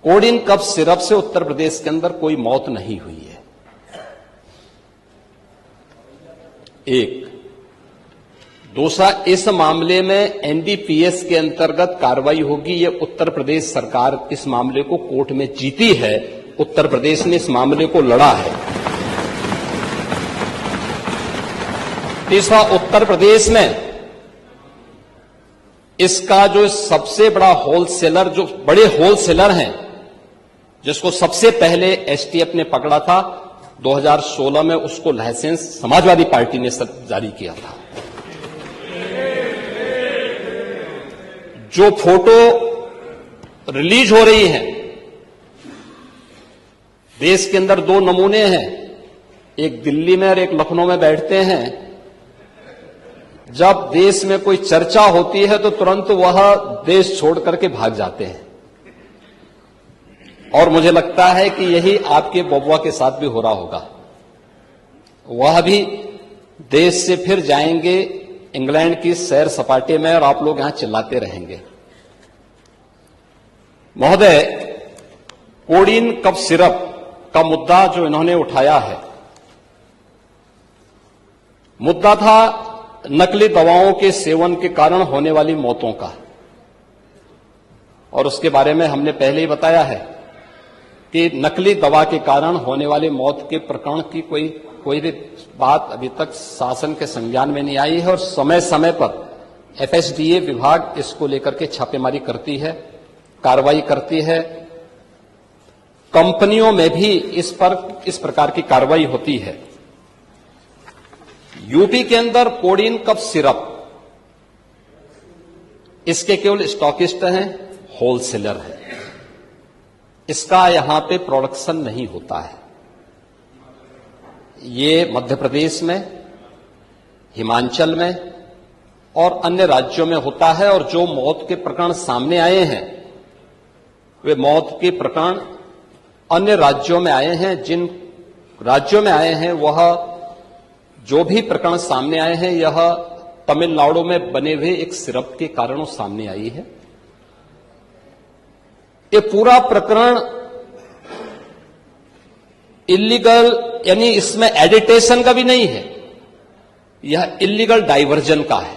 Coding cough syrup से उत्तर प्रदेश के अंदर कोई मौत नहीं हुई है। एक दूसरा, इस मामले में एनडीपीएस के अंतर्गत कार्रवाई होगी। ये उत्तर प्रदेश सरकार इस मामले को कोर्ट में जीती है, उत्तर प्रदेश ने इस मामले को लड़ा है। तीसरा, उत्तर प्रदेश में इसका जो सबसे बड़ा होलसेलर, जो बड़े होलसेलर हैं, जिसको सबसे पहले एसटीएफ ने पकड़ा था 2016 में, उसको लाइसेंस समाजवादी पार्टी ने जारी किया था। जो फोटो रिलीज हो रही है, देश के अंदर दो नमूने हैं, एक दिल्ली में और एक लखनऊ में बैठते हैं। जब देश में कोई चर्चा होती है तो तुरंत वह देश छोड़ करके भाग जाते हैं, और मुझे लगता है कि यही आपके बबुआ के साथ भी हो रहा होगा। वह भी देश से फिर जाएंगे इंग्लैंड की सैर सपाटे में, और आप लोग यहां चिल्लाते रहेंगे। महोदय, कोडिन कफ सिरप का मुद्दा जो इन्होंने उठाया है, मुद्दा था नकली दवाओं के सेवन के कारण होने वाली मौतों का, और उसके बारे में हमने पहले ही बताया है कि नकली दवा के कारण होने वाली मौत के प्रकरण की कोई भी बात अभी तक शासन के संज्ञान में नहीं आई है, और समय समय पर एफएसडीए विभाग इसको लेकर के छापेमारी करती है, कार्रवाई करती है। कंपनियों में भी इस प्रकार की कार्रवाई होती है। यूपी के अंदर कोडिन कफ सिरप, इसके केवल स्टॉकिस्ट हैं, होलसेलर हैं, इसका यहां पे प्रोडक्शन नहीं होता है। ये मध्य प्रदेश में, हिमाचल में और अन्य राज्यों में होता है, और जो मौत के प्रकरण सामने आए हैं वे मौत के प्रकरण अन्य राज्यों में आए हैं। जिन राज्यों में आए हैं वह जो भी प्रकरण सामने आए हैं, यह तमिलनाडु में बने हुए एक सिरप के कारण सामने आई है। ये पूरा प्रकरण इलीगल, यानी इसमें एडिटेशन का भी नहीं है, यह इलीगल डाइवर्जन का है।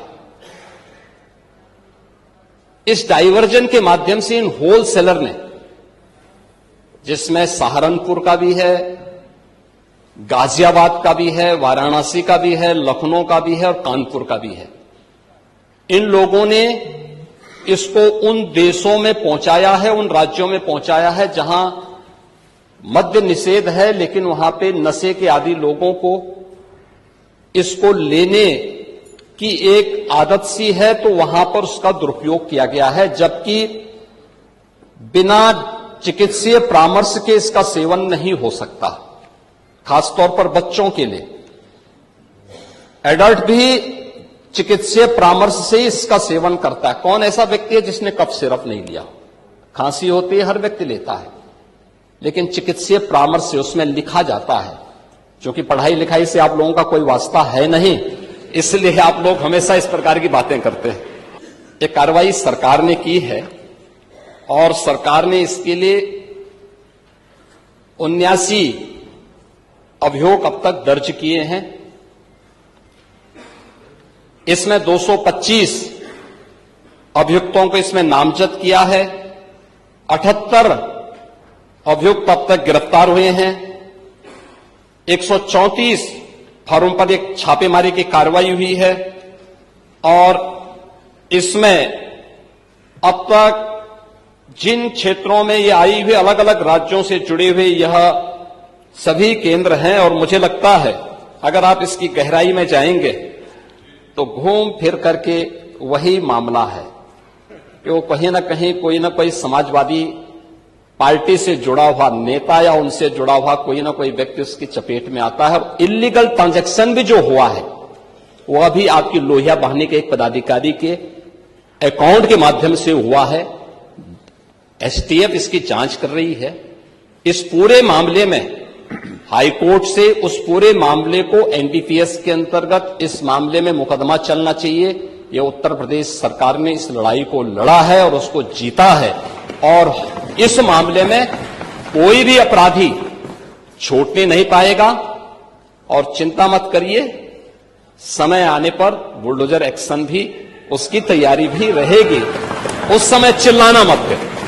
इस डाइवर्जन के माध्यम से इन होलसेलर ने, जिसमें सहारनपुर का भी है, गाजियाबाद का भी है, वाराणसी का भी है, लखनऊ का भी है और कानपुर का भी है, इन लोगों ने इसको उन देशों में पहुंचाया है, उन राज्यों में पहुंचाया है जहां मद्य निषेध है, लेकिन वहां पे नशे के आदी लोगों को इसको लेने की एक आदत सी है, तो वहां पर उसका दुरुपयोग किया गया है, जबकि बिना चिकित्सीय परामर्श के इसका सेवन नहीं हो सकता, खासतौर पर बच्चों के लिए। एडल्ट भी चिकित्सीय परामर्श से इसका सेवन करता है। कौन ऐसा व्यक्ति है जिसने कफ सिरप नहीं लिया? खांसी होती है, हर व्यक्ति लेता है, लेकिन चिकित्सीय परामर्श से उसमें लिखा जाता है। क्योंकि पढ़ाई लिखाई से आप लोगों का कोई वास्ता है नहीं, इसलिए आप लोग हमेशा इस प्रकार की बातें करते हैं। ये कार्रवाई सरकार ने की है, और सरकार ने इसके लिए 79 अभियोग अब तक दर्ज किए हैं। इसमें 225 अभियुक्तों को इसमें नामजद किया है। 78 अभियुक्त अब तक गिरफ्तार हुए हैं। 134 फर्म पर एक छापेमारी की कार्रवाई हुई है, और इसमें अब तक जिन क्षेत्रों में ये आई हुई, अलग अलग राज्यों से जुड़े हुए यह सभी केंद्र हैं, और मुझे लगता है अगर आप इसकी गहराई में जाएंगे तो घूम फिर करके वही मामला है कि वो कहीं ना कहीं कोई ना कोई समाजवादी पार्टी से जुड़ा हुआ नेता या उनसे जुड़ा हुआ कोई ना कोई व्यक्ति उसकी चपेट में आता है। और इलीगल ट्रांजैक्शन भी जो हुआ है वह भी आपकी लोहिया बहाने के एक पदाधिकारी के अकाउंट के माध्यम से हुआ है। एसटीएफ इसकी जांच कर रही है। इस पूरे मामले में हाईकोर्ट से उस पूरे मामले को एनडीपीएस के अंतर्गत इस मामले में मुकदमा चलना चाहिए। यह उत्तर प्रदेश सरकार ने इस लड़ाई को लड़ा है और उसको जीता है। और इस मामले में कोई भी अपराधी छूटने नहीं पाएगा। और चिंता मत करिए, समय आने पर बुलडोजर एक्शन भी, उसकी तैयारी भी रहेगी। उस समय चिल्लाना मत करिए।